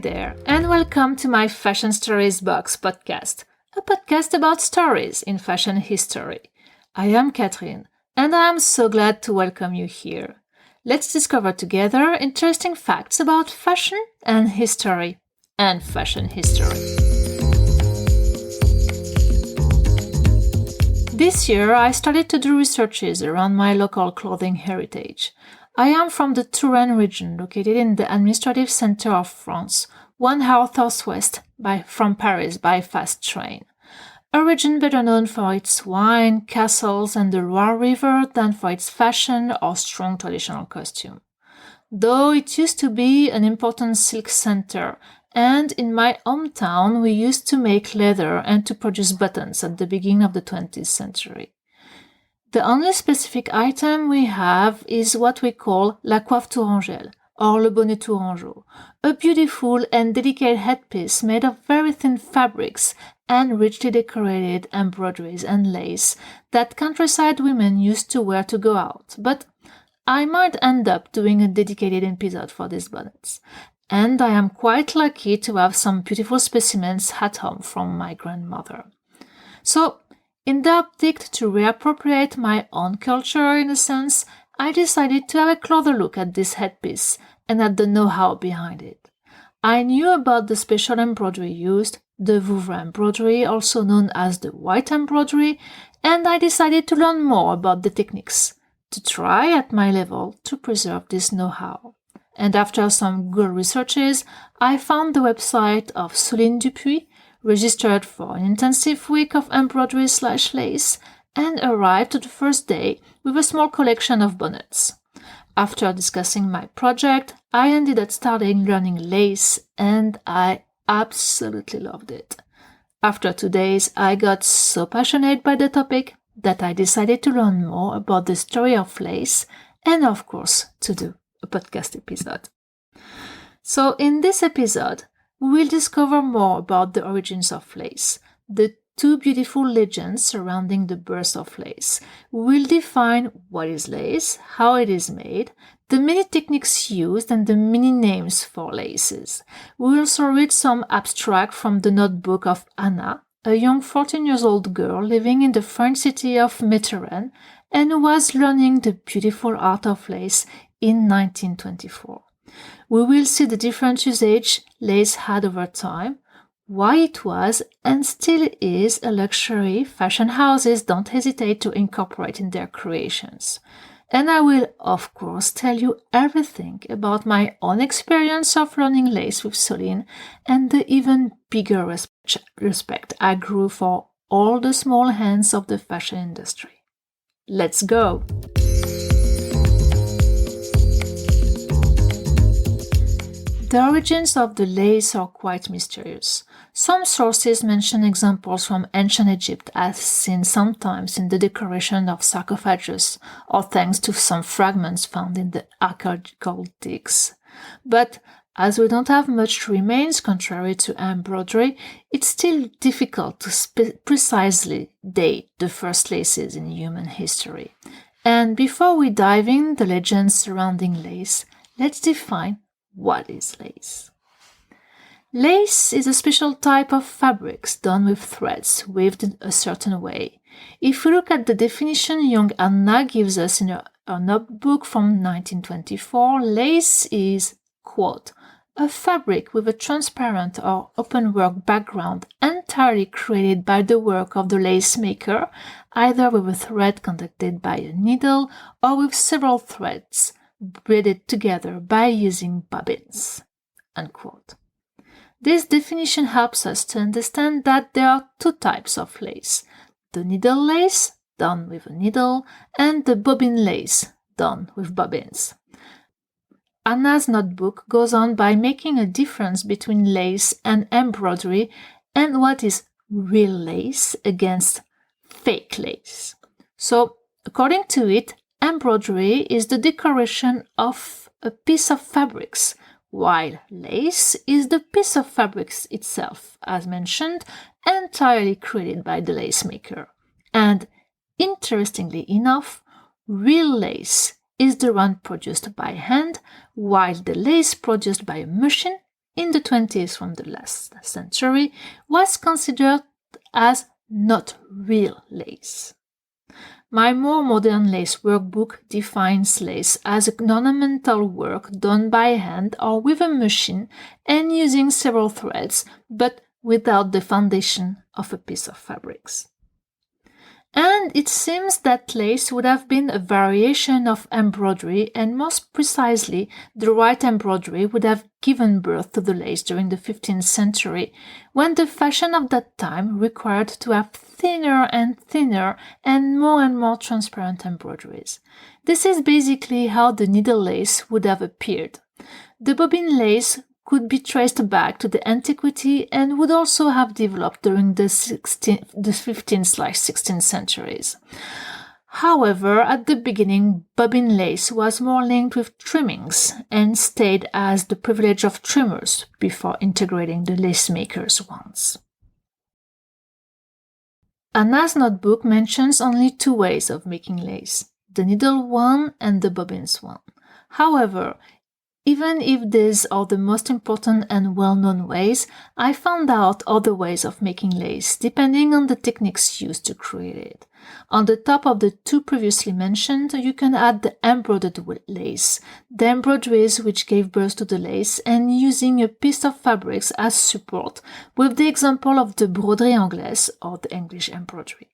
there, and welcome to my Fashion Stories Box podcast, a podcast about stories in fashion history. I am Catherine, and I am so glad to welcome you here. Let's discover together interesting facts about fashion and history, and fashion history. This year, I started to do researches around my local clothing heritage. I am from the Touraine region, located in the administrative center of France, 1 hour southwest from Paris by fast train. A region better known for its wine, castles, and the Loire River than for its fashion or strong traditional costume. Though it used to be an important silk center, and in my hometown we used to make leather and to produce buttons at the beginning of the 20th century. The only specific item we have is what we call la coiffe tourangelle, or le bonnet tourangeau, a beautiful and delicate headpiece made of very thin fabrics and richly decorated embroideries and lace that countryside women used to wear to go out, but I might end up doing a dedicated episode for these bonnets. And I am quite lucky to have some beautiful specimens at home from my grandmother. So, in the optic to reappropriate my own culture in a sense, I decided to have a closer look at this headpiece and at the know-how behind it. I knew about the special embroidery used, the Vouvray embroidery, also known as the white embroidery, and I decided to learn more about the techniques, to try at my level to preserve this know-how. And after some Google researches, I found the website of Soline Du Puy, registered for an intensive week of embroidery/lace, and arrived the first day with a small collection of bonnets. After discussing my project, I ended up starting learning lace, and I absolutely loved it. After 2 days, I got so passionate by the topic that I decided to learn more about the story of lace, and of course, to do a podcast episode. So in this episode, we will discover more about the origins of lace, the two beautiful legends surrounding the birth of lace. We will define what is lace, how it is made, the many techniques used, and the many names for laces. We will also read some abstract from the notebook of Anna, a young 14-year-old girl living in the French city of Méteren, and who was learning the beautiful art of lace in 1924. We will see the different usage lace had over time, why it was and still is a luxury fashion houses don't hesitate to incorporate in their creations. And I will, of course, tell you everything about my own experience of learning lace with Soline and the even bigger respect I grew for all the small hands of the fashion industry. Let's go! The origins of the lace are quite mysterious. Some sources mention examples from ancient Egypt as seen sometimes in the decoration of sarcophagus or thanks to some fragments found in the archaeological digs. But as we don't have much remains contrary to embroidery, it's still difficult to precisely date the first laces in human history. And before we dive in the legends surrounding lace, let's define what is lace? Lace is a special type of fabrics done with threads weaved in a certain way. If we look at the definition young Anna gives us in her notebook from 1924, lace is, quote, a fabric with a transparent or open-work background entirely created by the work of the lace maker, either with a thread conducted by a needle or with several threads braided together by using bobbins, unquote. This definition helps us to understand that there are two types of lace, the needle lace, done with a needle, and the bobbin lace, done with bobbins. Anna's notebook goes on by making a difference between lace and embroidery and what is real lace against fake lace. So, according to it, embroidery is the decoration of a piece of fabrics, while lace is the piece of fabrics itself, as mentioned, entirely created by the lace maker. And, interestingly enough, real lace is the one produced by hand, while the lace produced by a machine in the 20s from the last century was considered as not real lace. My more modern lace workbook defines lace as an ornamental work done by hand or with a machine and using several threads, but without the foundation of a piece of fabrics. And it seems that lace would have been a variation of embroidery, and most precisely, the right embroidery would have given birth to the lace during the 15th century, when the fashion of that time required to have thinner and more transparent embroideries. This is basically how the needle lace would have appeared. The bobbin lace could be traced back to the antiquity and would also have developed during the 15th/16th centuries. However, at the beginning, bobbin lace was more linked with trimmings and stayed as the privilege of trimmers before integrating the lace makers' ones. Anna's notebook mentions only two ways of making lace, the needle one and the bobbins one. However, even if these are the most important and well-known ways, I found out other ways of making lace, depending on the techniques used to create it. On the top of the two previously mentioned, you can add the embroidered lace, the embroideries which gave birth to the lace, and using a piece of fabrics as support, with the example of the broderie anglaise or the English embroidery.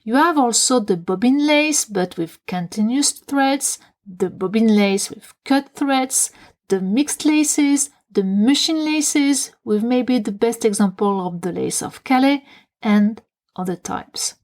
You have also the bobbin lace, but with continuous threads, the bobbin lace with cut threads, the mixed laces, the machine laces, with maybe the best example of the lace of Calais, and other types.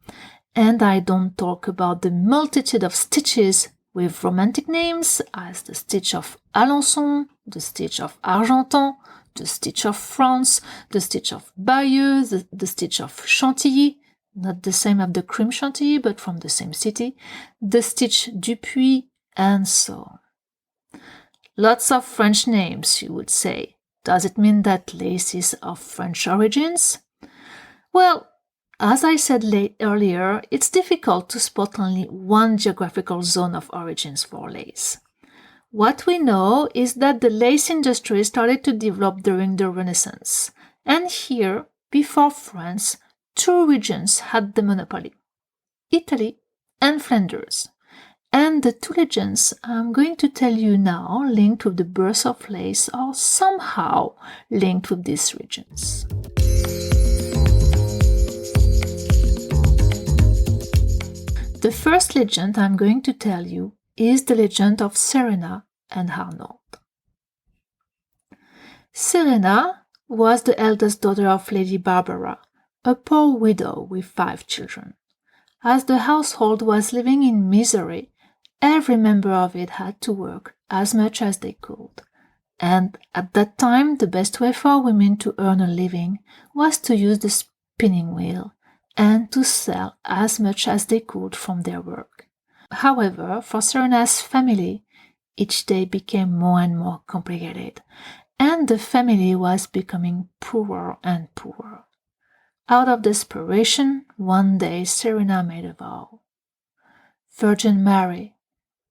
And I don't talk about the multitude of stitches with romantic names as the stitch of Alençon, the stitch of Argentan, the stitch of France, the stitch of Bayeux, the stitch of Chantilly, not the same as the cream Chantilly, but from the same city, the stitch Du Puy, and so on. Lots of French names, you would say. Does it mean that lace is of French origins? Well, as I said earlier, it's difficult to spot only one geographical zone of origins for lace. What we know is that the lace industry started to develop during the Renaissance, and here, before France, two regions had the monopoly, Italy and Flanders. And the two legends I'm going to tell you now linked with the birth of lace are somehow linked with these regions. The first legend I'm going to tell you is the legend of Serena and Arnold. Serena was the eldest daughter of Lady Barbara, a poor widow with 5 children. As the household was living in misery, every member of it had to work as much as they could. And at that time, the best way for women to earn a living was to use the spinning wheel and to sell as much as they could from their work. However, for Serena's family, each day became more and more complicated, and the family was becoming poorer and poorer. Out of desperation, one day Serena made a vow. Virgin Mary,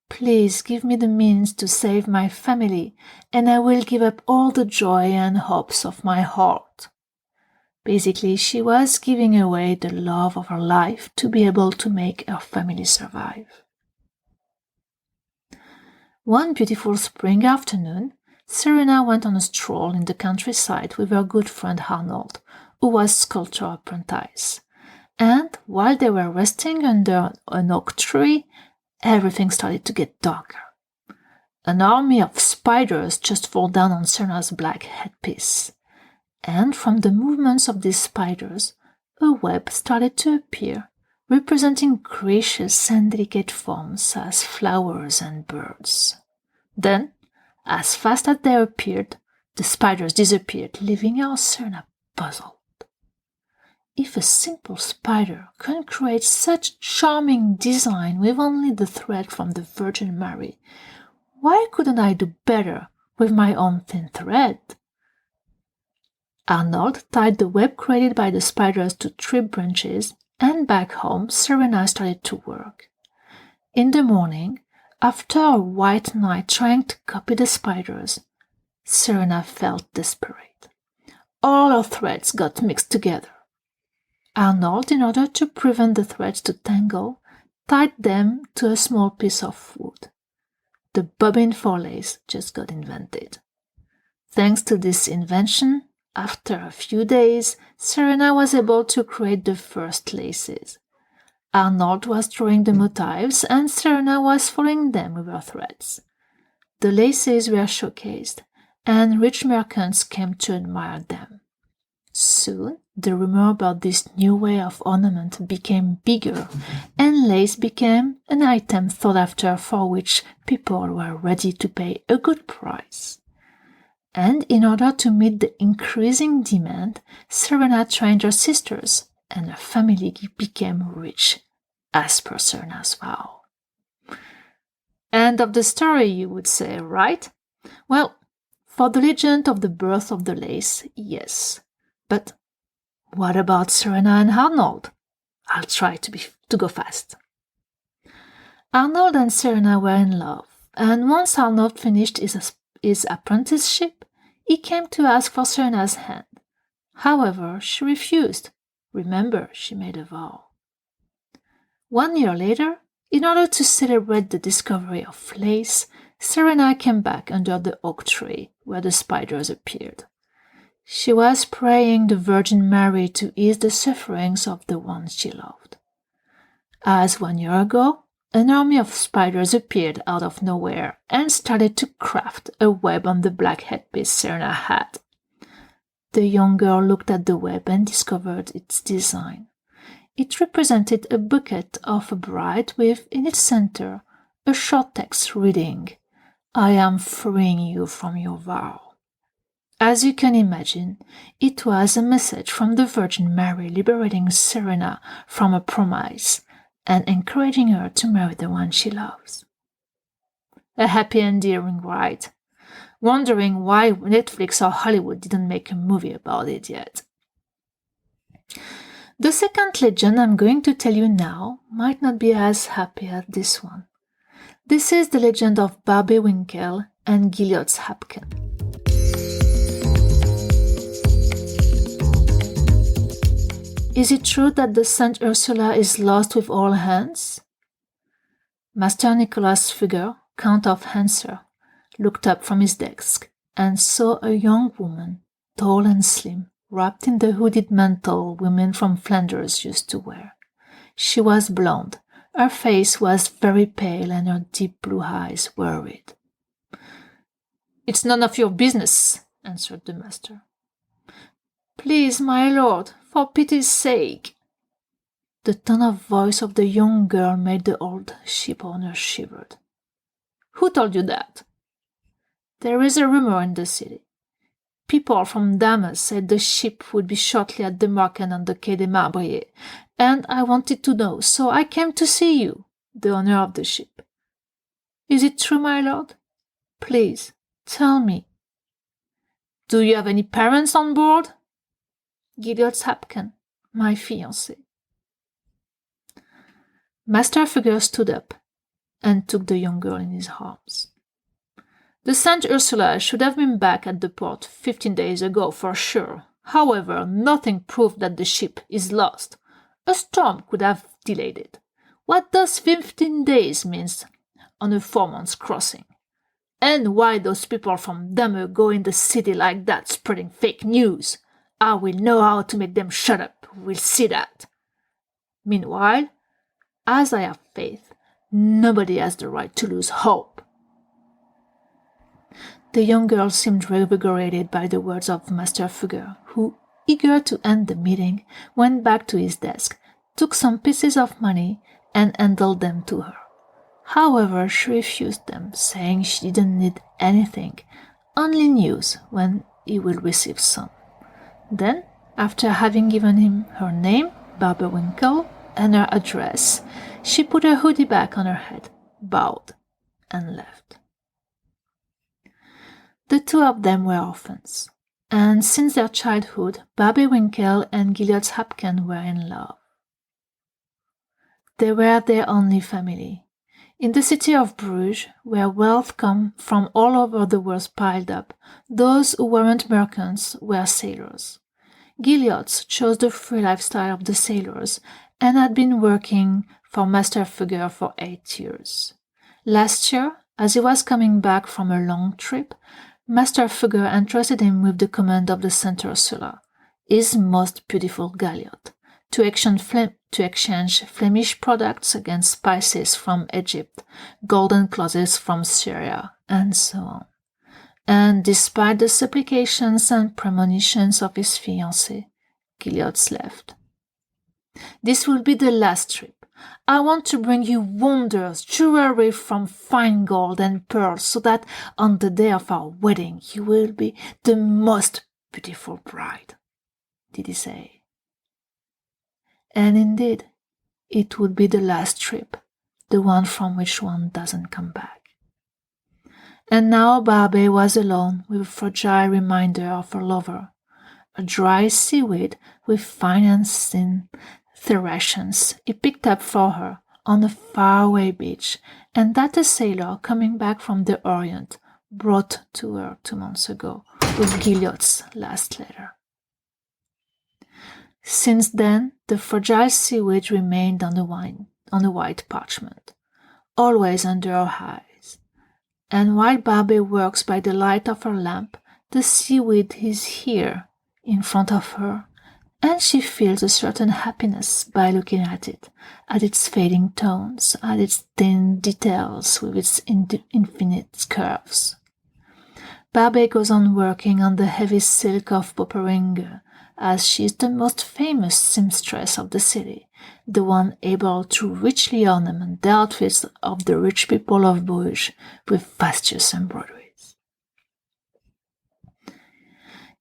please give me the means to save my family, and I will give up all the joy and hopes of my heart. Basically, she was giving away the love of her life to be able to make her family survive. One beautiful spring afternoon, Serena went on a stroll in the countryside with her good friend Arnold, who was sculptor apprentice. And while they were resting under an oak tree, everything started to get darker. An army of spiders just fall down on Serena's black headpiece. And from the movements of these spiders, a web started to appear, representing gracious and delicate forms as flowers and birds. Then, as fast as they appeared, the spiders disappeared, leaving our Serena puzzled. If a simple spider can create such charming design with only the thread from the Virgin Mary, why couldn't I do better with my own thin thread? Arnold tied the web created by the spiders to tree branches, and back home Serena started to work. In the morning, after a white night trying to copy the spiders, Serena felt desperate. All her threads got mixed together. Arnold, in order to prevent the threads to tangle, tied them to a small piece of wood. The bobbin for lace just got invented. Thanks to this invention, after a few days, Serena was able to create the first laces. Arnold was drawing the motifs and Serena was following them with her threads. The laces were showcased, and rich merchants came to admire them. Soon, the rumor about this new way of ornament became bigger, and lace became an item sought after for which people were ready to pay a good price. And in order to meet the increasing demand, Serena trained her sisters, and her family became rich, as per Serena's vow. End of the story, you would say, right? Well, for the legend of the birth of the lace, yes. But what about Serena and Arnold? I'll try to go fast. Arnold and Serena were in love, and once Arnold finished his apprenticeship, he came to ask for Serena's hand. However, she refused. Remember, she made a vow. 1 year later, in order to celebrate the discovery of lace, Serena came back under the oak tree where the spiders appeared. She was praying the Virgin Mary to ease the sufferings of the ones she loved. As 1 year ago, an army of spiders appeared out of nowhere and started to craft a web on the black headpiece Serena had. The young girl looked at the web and discovered its design. It represented a bucket of a bride with, in its center, a short text reading, "I am freeing you from your vow." As you can imagine, it was a message from the Virgin Mary liberating Serena from a promise and encouraging her to marry the one she loves. A happy ending, right? Wondering why Netflix or Hollywood didn't make a movie about it yet. The second legend I'm going to tell you now might not be as happy as this one. This is the legend of Barbie Winkle and Gilliot's Hapkin. Is it true that the Saint Ursula is lost with all hands? Master Nicholas Fugger, Count of Hanser, looked up from his desk and saw a young woman, tall and slim, wrapped in the hooded mantle women from Flanders used to wear. She was blonde, her face was very pale and her deep blue eyes worried. "It's none of your business," answered the master. "Please, my lord, for pity's sake." The tone of voice of the young girl made the old shipowner shivered. "Who told you that?" "There is a rumor in the city. People from Damas said the ship would be shortly at the market on the Quai des Marbriers, and I wanted to know, so I came to see you, the owner of the ship. Is it true, my lord? Please, tell me." "Do you have any parents on board?" "Gilliot's Hapkin, my fiancé." Master Fugger stood up and took the young girl in his arms. "The Saint Ursula should have been back at the port 15 days ago for sure. However, nothing proved that the ship is lost. A storm could have delayed it. What does 15 days mean on a 4-month crossing? And why those people from Damas go in the city like that spreading fake news? I will know how to make them shut up. We'll see that. Meanwhile, as I have faith, nobody has the right to lose hope." The young girl seemed revigorated by the words of Master Fugger, who, eager to end the meeting, went back to his desk, took some pieces of money, and handed them to her. However, she refused them, saying she didn't need anything, only news when he will receive some. Then, after having given him her name, Barbie Winkle, and her address, she put her hoodie back on her head, bowed, and left. The two of them were orphans, and since their childhood, Barbie Winkle and Gilliot's Hapkin were in love. They were their only family. In the city of Bruges, where wealth come from all over the world piled up, those who weren't merchants were sailors. Guilliots chose the free lifestyle of the sailors and had been working for Master Fugger for 8 years. Last year, as he was coming back from a long trip, Master Fugger entrusted him with the command of the Saint Ursula, his most beautiful galliot, to exchange Flemish products against spices from Egypt, golden clothes from Syria, and so on. And despite the supplications and premonitions of his fiancée, Guilliots left. This will be the last trip. I want to bring you wonders, jewelry from fine gold and pearls, so that on the day of our wedding you will be the most beautiful bride, did he say. And indeed, it would be the last trip, the one from which one doesn't come back. And now Barbey was alone with a fragile reminder of her lover, a dry seaweed with fine and thin serrations he picked up for her on a faraway beach, and that a sailor coming back from the Orient brought to her 2 months ago with Guillot's last letter. Since then, the fragile seaweed remained on the white parchment, always under her eyes. And while Barbey works by the light of her lamp, the seaweed is here, in front of her, and she feels a certain happiness by looking at its fading tones, at its thin details with its infinite curves. Barbey goes on working on the heavy silk of Poperinghe, as she is the most famous seamstress of the city, the one able to richly ornament the outfits of the rich people of Bruges with fastidious embroideries.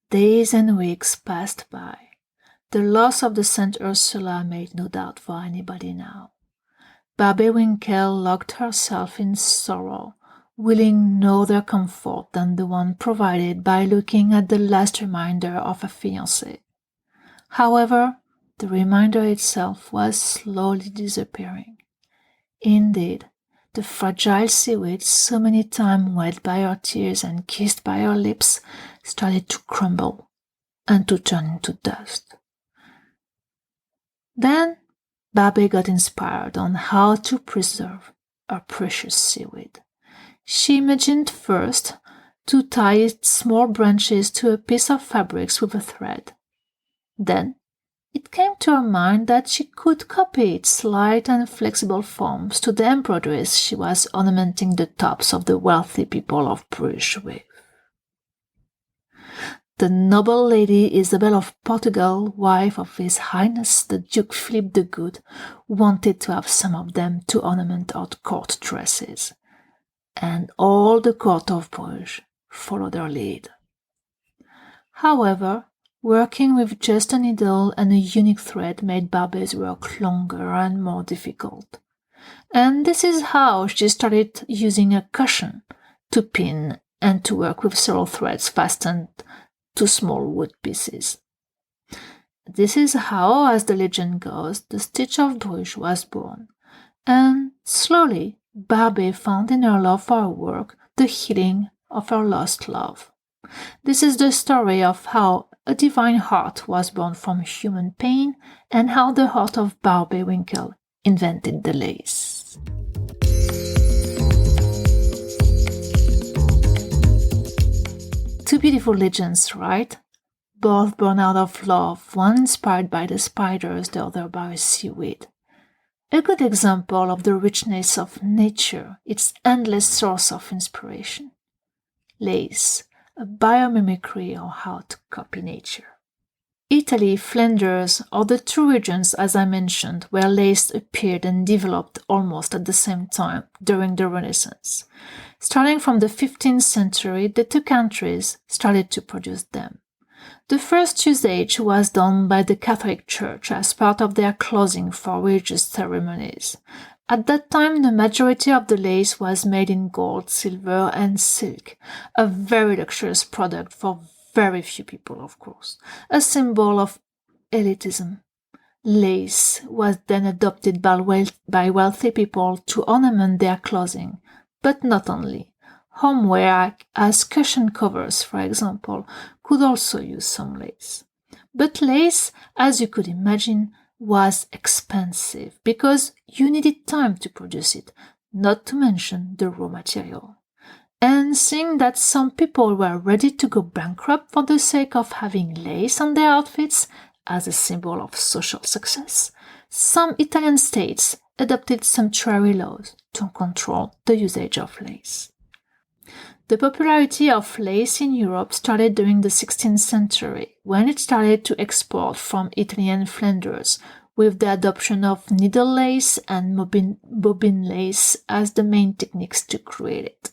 Days and weeks passed by. The loss of the Saint Ursula made no doubt for anybody now. Barbey Winkel locked herself in sorrow, willing no other comfort than the one provided by looking at the last reminder of a fiancé. However, the reminder itself was slowly disappearing. Indeed, the fragile seaweed, so many times wet by her tears and kissed by her lips, started to crumble and to turn into dust. Then Barbey got inspired on how to preserve her precious seaweed. She imagined first to tie its small branches to a piece of fabric with a thread. Then it came to her mind that she could copy its light and flexible forms to the embroideries she was ornamenting the tops of the wealthy people of Bruges with. The noble Lady Isabel of Portugal, wife of His Highness the Duke Philip the Good, wanted to have some of them to ornament her court dresses, and all the court of Bruges followed her lead. However, working with just a needle and a unique thread made Barbey's work longer and more difficult. And this is how she started using a cushion to pin and to work with several threads fastened to small wood pieces. This is how, as the legend goes, the Stitch of Bruges was born, and slowly Barbey found in her love for her work the healing of her lost love. This is the story of how a divine heart was born from human pain and how the heart of Barbey Winkel invented the lace. Two beautiful legends, right? Both born out of love, one inspired by the spiders, the other by seaweed. A good example of the richness of nature, its endless source of inspiration. Lace, a biomimicry or how to copy nature. Italy, Flanders, or the two regions, as I mentioned, where lace appeared and developed almost at the same time during the Renaissance. Starting from the 15th century, the two countries started to produce them. The first usage was done by the Catholic Church as part of their clothing for religious ceremonies. At that time, the majority of the lace was made in gold, silver, and silk, a very luxurious product for very few people, of course, a symbol of elitism. Lace was then adopted by wealthy people to ornament their clothing, but not only. Homeware, as cushion covers, for example, could also use some lace. But lace, as you could imagine, was expensive because you needed time to produce it, not to mention the raw material. And seeing that some people were ready to go bankrupt for the sake of having lace on their outfits as a symbol of social success, some Italian states adopted sumptuary laws to control the usage of lace. The popularity of lace in Europe started during the 16th century, when it started to export from Italy and Flanders, with the adoption of needle lace and bobbin lace as the main techniques to create it.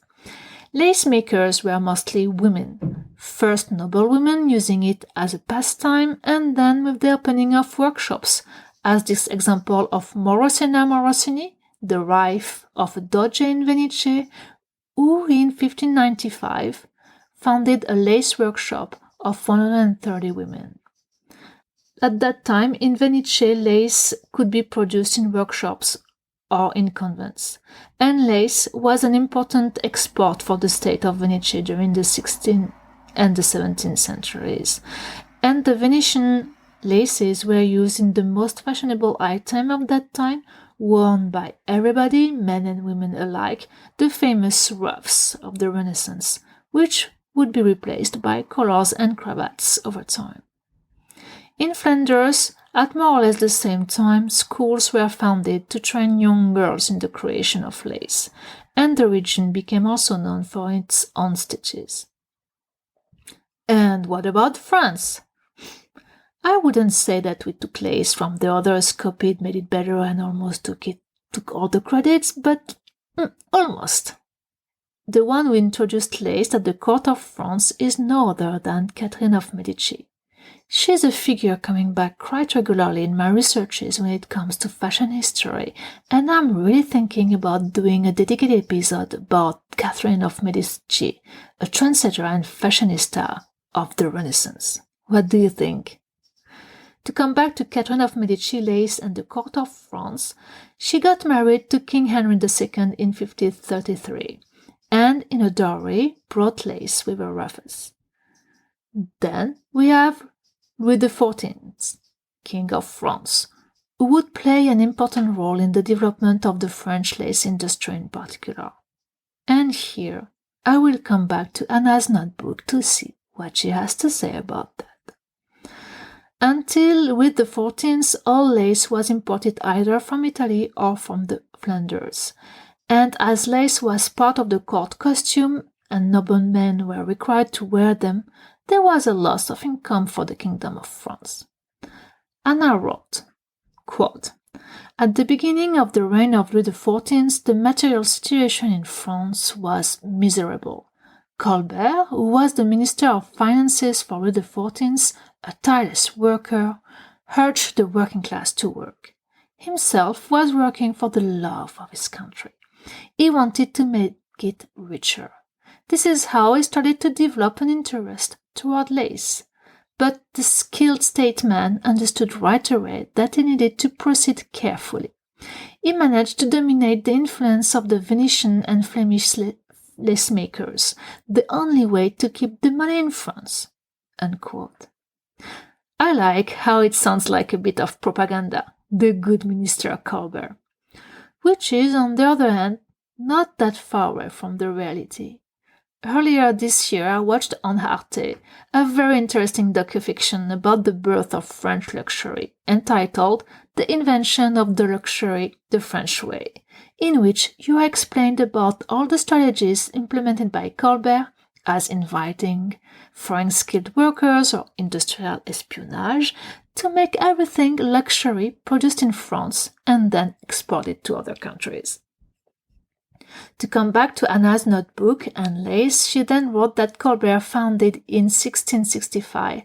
Lace makers were mostly women, first noblewomen using it as a pastime, and then with the opening of workshops, as this example of Morosina Morosini, the wife of a doge in Venice, who in 1595 founded a lace workshop of 130 women. At that time, in Venice, lace could be produced in workshops or in convents, and lace was an important export for the state of Venice during the 16th and the 17th centuries, and the Venetian laces were used in the most fashionable item of that time, worn by everybody, men and women alike, the famous ruffs of the Renaissance, which would be replaced by collars and cravats over time. In Flanders, at more or less the same time, schools were founded to train young girls in the creation of lace, and the region became also known for its own stitches. And what about France? I wouldn't say that we took lace from the others, copied, made it better, and almost took all the credits, but almost. The one who introduced lace at the court of France is no other than Catherine of Medici. She's a figure coming back quite regularly in my researches when it comes to fashion history, and I'm really thinking about doing a dedicated episode about Catherine of Medici, a trendsetter and fashionista of the Renaissance. What do you think? To come back to Catherine of Medici lace and the court of France, she got married to King Henry II in 1533, and in a dowry brought lace with her ruffles. Then we have Louis XIV, King of France, who would play an important role in the development of the French lace industry in particular. And here I will come back to Anna's notebook to see what she has to say about that. Until Louis XIV, all lace was imported either from Italy or from the Flanders, and as lace was part of the court costume and noblemen were required to wear them, there was a loss of income for the Kingdom of France. Anna wrote, quote, "At the beginning of the reign of Louis XIV, the material situation in France was miserable. Colbert, who was the Minister of Finances for Louis XIV, a tireless worker, urged the working class to work. Himself was working for the love of his country. He wanted to make it richer. This is how he started to develop an interest toward lace. But the skilled statesman understood right away that he needed to proceed carefully. He managed to dominate the influence of the Venetian and Flemish lace makers, the only way to keep the money in France." Unquote. I like how it sounds like a bit of propaganda, the good Minister Colbert, which is, on the other hand, not that far away from the reality. Earlier this year, I watched on Arte a very interesting docufiction about the birth of French luxury, entitled The Invention of the Luxury the French Way, in which you are explained about all the strategies implemented by Colbert, as inviting foreign skilled workers or industrial espionage, to make everything luxury produced in France and then exported to other countries. To come back to Anna's notebook and lace, she then wrote that Colbert founded in 1665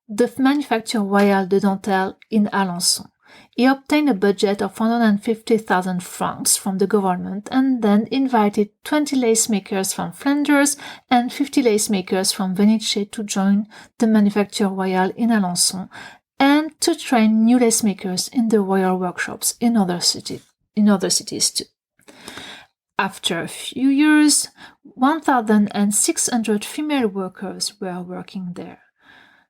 the Manufacture Royale de Dentelle in Alençon. He obtained a budget of 150,000 francs from the government and then invited 20 lace makers from Flanders and 50 lace makers from Venice to join the Manufacture Royale in Alençon and to train new lace makers in the royal workshops in other cities too. After a few years, 1,600 female workers were working there.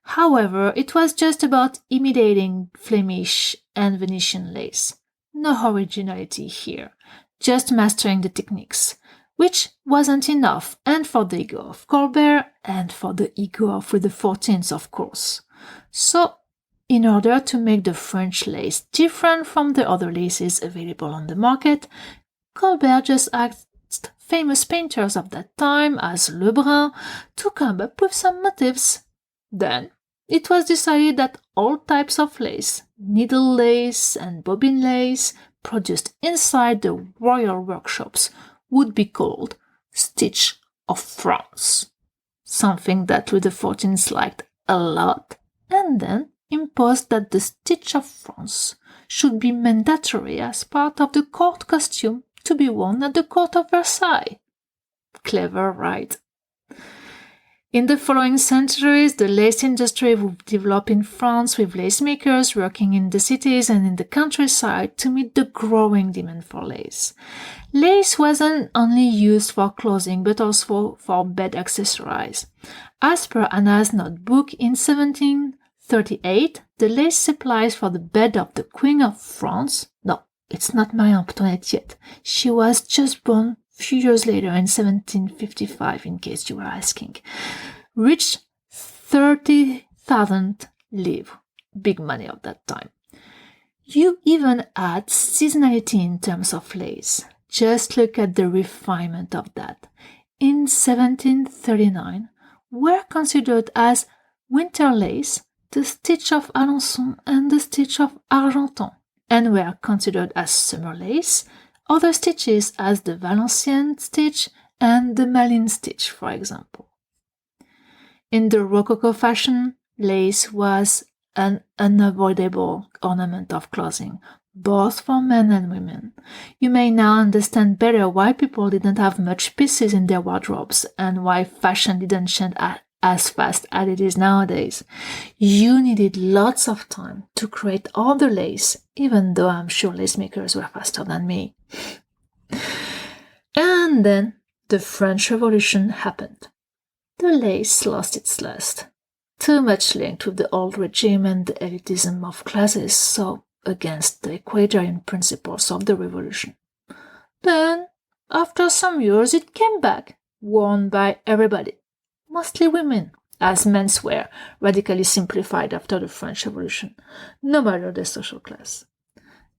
However, it was just about imitating Flemish and Venetian lace. No originality here, just mastering the techniques, which wasn't enough, and for the ego of Colbert, and for the ego of Louis XIV, of course. So, in order to make the French lace different from the other laces available on the market, Colbert just asked famous painters of that time, as Lebrun, to come up with some motifs. Then, it was decided that all types of lace, needle lace and bobbin lace, produced inside the royal workshops would be called Stitch of France, something that Louis XIV liked a lot, and then imposed that the Stitch of France should be mandatory as part of the court costume to be worn at the court of Versailles. Clever, right? In the following centuries, the lace industry would develop in France with lace makers working in the cities and in the countryside to meet the growing demand for lace. Lace wasn't only used for clothing but also for bed accessories. As per Anna's notebook, in 1738, the lace supplies for the bed of the Queen of France, no, it's not Marie Antoinette yet, she was just born few years later in 1755, in case you were asking, reached 30,000 livres, big money of that time. You even add seasonality in terms of lace. Just look at the refinement of that. In 1739, were considered as winter lace the stitch of Alençon and the stitch of Argenton, and were considered as summer lace other stitches as the Valenciennes stitch and the Malines stitch, for example. In the Rococo fashion, lace was an unavoidable ornament of clothing, both for men and women. You may now understand better why people didn't have much pieces in their wardrobes and why fashion didn't change as fast as it is nowadays. You needed lots of time to create all the lace, even though I'm sure lace makers were faster than me. And then the French Revolution happened. The lace lost its lust, too much linked with the old regime and the elitism of classes, so against the equalitarian principles of the revolution. Then, after some years, it came back, worn by everybody, mostly women, as menswear radically simplified after the French Revolution, no matter the social class.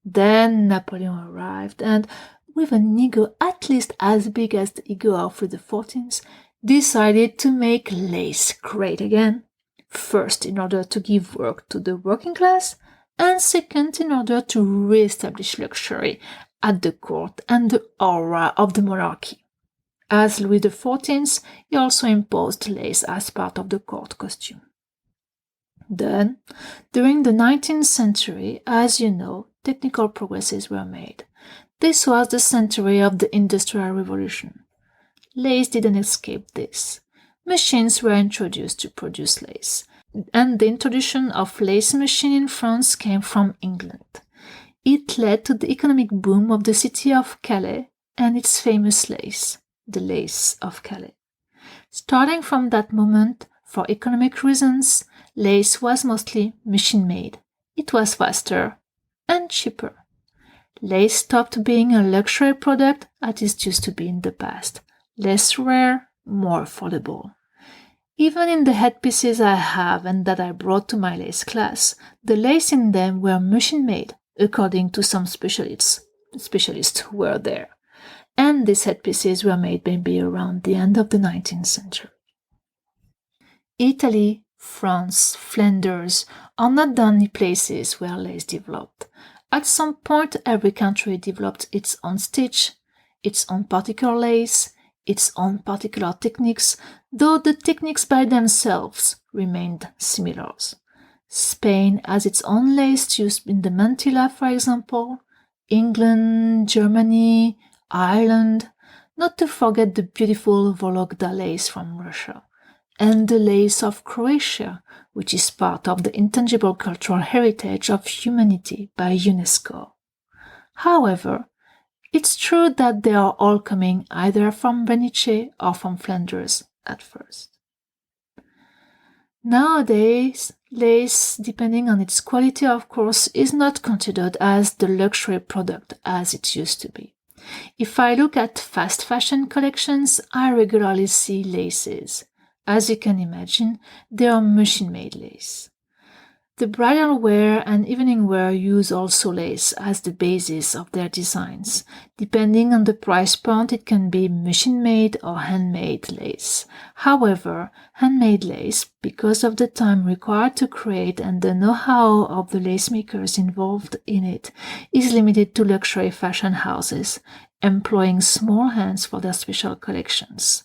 Then Napoleon arrived, and with an ego at least as big as the ego of Louis XIV, decided to make lace great again, first in order to give work to the working class, and second in order to re-establish luxury at the court and the aura of the monarchy. As Louis XIV, he also imposed lace as part of the court costume. Then, during the 19th century, as you know, technical progresses were made. This was the century of the Industrial Revolution. Lace didn't escape this. Machines were introduced to produce lace, and the introduction of lace machine in France came from England. It led to the economic boom of the city of Calais and its famous lace, the lace of Calais. Starting from that moment, for economic reasons, lace was mostly machine-made. It was faster and cheaper. Lace stopped being a luxury product as it used to be in the past. Less rare, more affordable. Even in the headpieces I have and that I brought to my lace class, the lace in them were machine-made, according to some specialists who were there. And these headpieces were made maybe around the end of the 19th century. Italy, France, Flanders are not the only places where lace developed. At some point, every country developed its own stitch, its own particular lace, its own particular techniques, though the techniques by themselves remained similar. Spain has its own lace used in the mantilla, for example, England, Germany, Ireland, not to forget the beautiful Vologda lace from Russia. and the lace of Croatia, which is part of the intangible cultural heritage of humanity by UNESCO. However, it's true that they are all coming either from Venice or from Flanders at first. Nowadays, lace, depending on its quality of course, is not considered as the luxury product as it used to be. If I look at fast fashion collections, I regularly see laces. As you can imagine, they are machine-made lace. The bridal wear and evening wear use also lace as the basis of their designs. Depending on the price point, it can be machine-made or handmade lace. However, handmade lace, because of the time required to create and the know-how of the lace makers involved in it, is limited to luxury fashion houses, employing small hands for their special collections.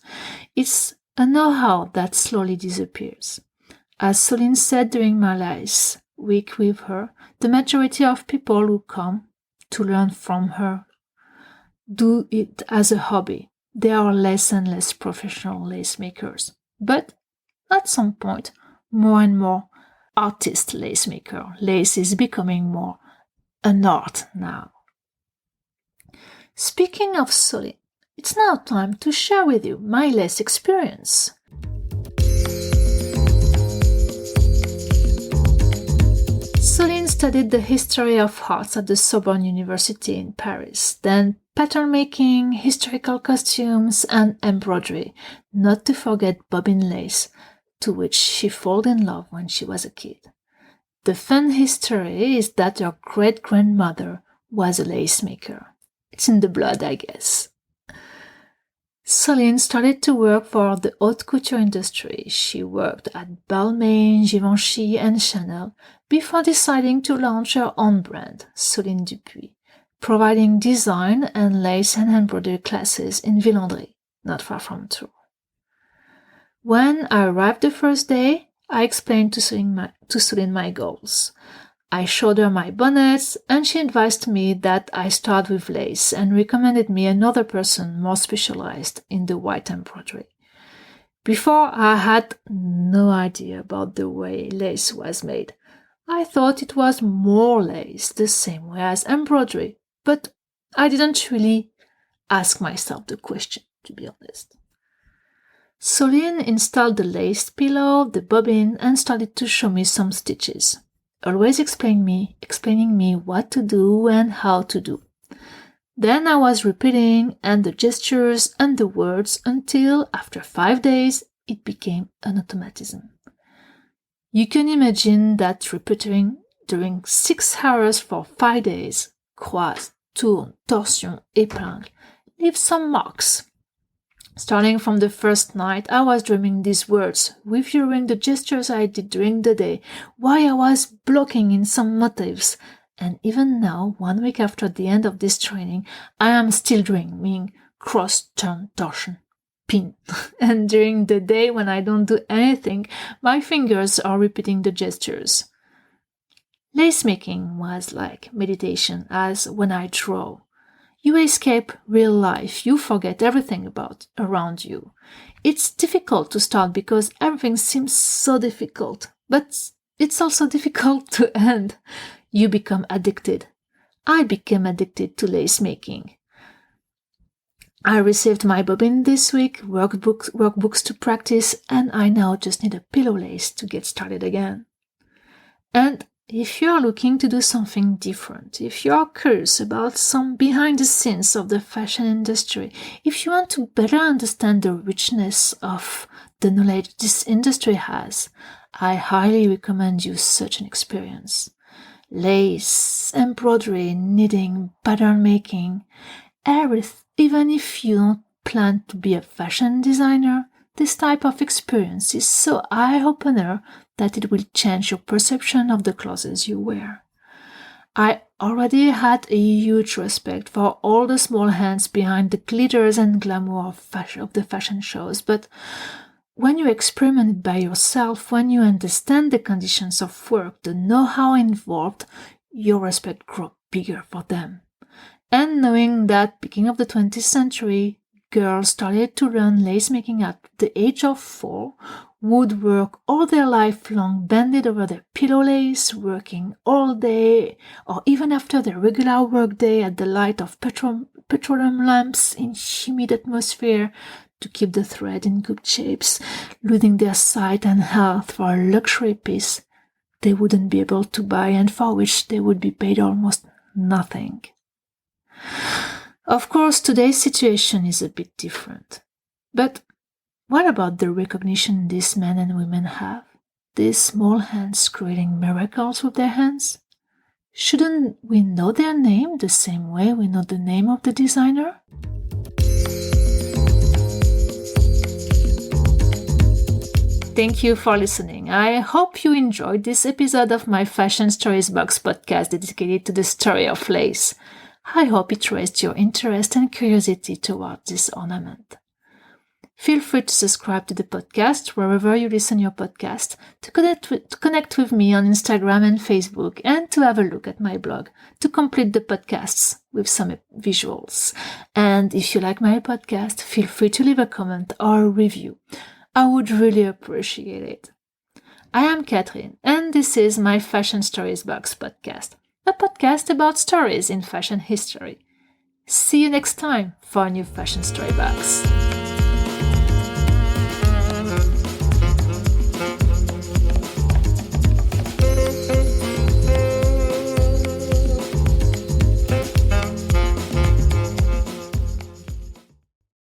It's a know-how that slowly disappears. As Soline said during my last week with her, the majority of people who come to learn from her do it as a hobby. They are less and less professional lace makers. But at some point, more and more artist lace maker. Lace is becoming more an art now. Speaking of Soline, it's now time to share with you my lace experience. Soline studied the history of arts at the Sorbonne University in Paris, then pattern making, historical costumes, and embroidery, not to forget bobbin lace, to which she fell in love when she was a kid. The fun history is that her great-grandmother was a lace maker. It's in the blood, I guess. Soline started to work for the haute couture industry. She worked at Balmain, Givenchy, and Chanel before deciding to launch her own brand, Soline Du Puy, providing design and lace and embroidery classes in Villandry, not far from Tours. When I arrived the first day, I explained to Soline my goals. I showed her my bonnets, and she advised me that I start with lace and recommended me another person more specialized in the white embroidery. Before, I had no idea about the way lace was made. I thought it was more lace, the same way as embroidery, but I didn't really ask myself the question, to be honest. Soline installed the lace pillow, the bobbin, and started to show me some stitches, always explaining me what to do and how to do. Then I was repeating and the gestures and the words until, after 5 days, it became an automatism. You can imagine that repeating during 6 hours for 5 days, croise, tourne, torsion, épingle, leaves some marks. Starting from the first night, I was dreaming these words, reviewing the gestures I did during the day, why I was blocking in some motifs, and even now, 1 week after the end of this training, I am still dreaming cross, turn, torsion, pin. And during the day when I don't do anything, my fingers are repeating the gestures. Lace making was like meditation, as when I draw. You escape real life, you forget everything around you. It's difficult to start because everything seems so difficult, but it's also difficult to end. You become addicted. I became addicted to lace making. I received my bobbin this week, workbooks to practice, and I now just need a pillow lace to get started again. And if you are looking to do something different, if you are curious about some behind the scenes of the fashion industry, if you want to better understand the richness of the knowledge this industry has, I highly recommend you such an experience. Lace, embroidery, knitting, pattern making, everything. Even if you don't plan to be a fashion designer, this type of experience is so eye-opener that it will change your perception of the clothes you wear. I already had a huge respect for all the small hands behind the glitters and glamour of the fashion shows, but when you experiment it by yourself, when you understand the conditions of work, the know-how involved, your respect grows bigger for them. And knowing that, beginning of the 20th century, girls started to learn lace making at the age of 4, would work all their life long bended over their pillow lace, working all day or even after their regular work day at the light of petroleum lamps in humid atmosphere to keep the thread in good shapes, losing their sight and health for a luxury piece they wouldn't be able to buy and for which they would be paid almost nothing. Of course, today's situation is a bit different. But what about the recognition these men and women have? These small hands creating miracles with their hands? Shouldn't we know their name the same way we know the name of the designer? Thank you for listening. I hope you enjoyed this episode of my Fashion Stories Box podcast dedicated to the story of lace. I hope it raised your interest and curiosity toward this ornament. Feel free to subscribe to the podcast wherever you listen your podcast, to connect with me on Instagram and Facebook, and to have a look at my blog to complete the podcasts with some visuals. And if you like my podcast, feel free to leave a comment or a review. I would really appreciate it. I am Catherine, and this is my Fashion Stories Box podcast, a podcast about stories in fashion history. See you next time for a new Fashion Story Box.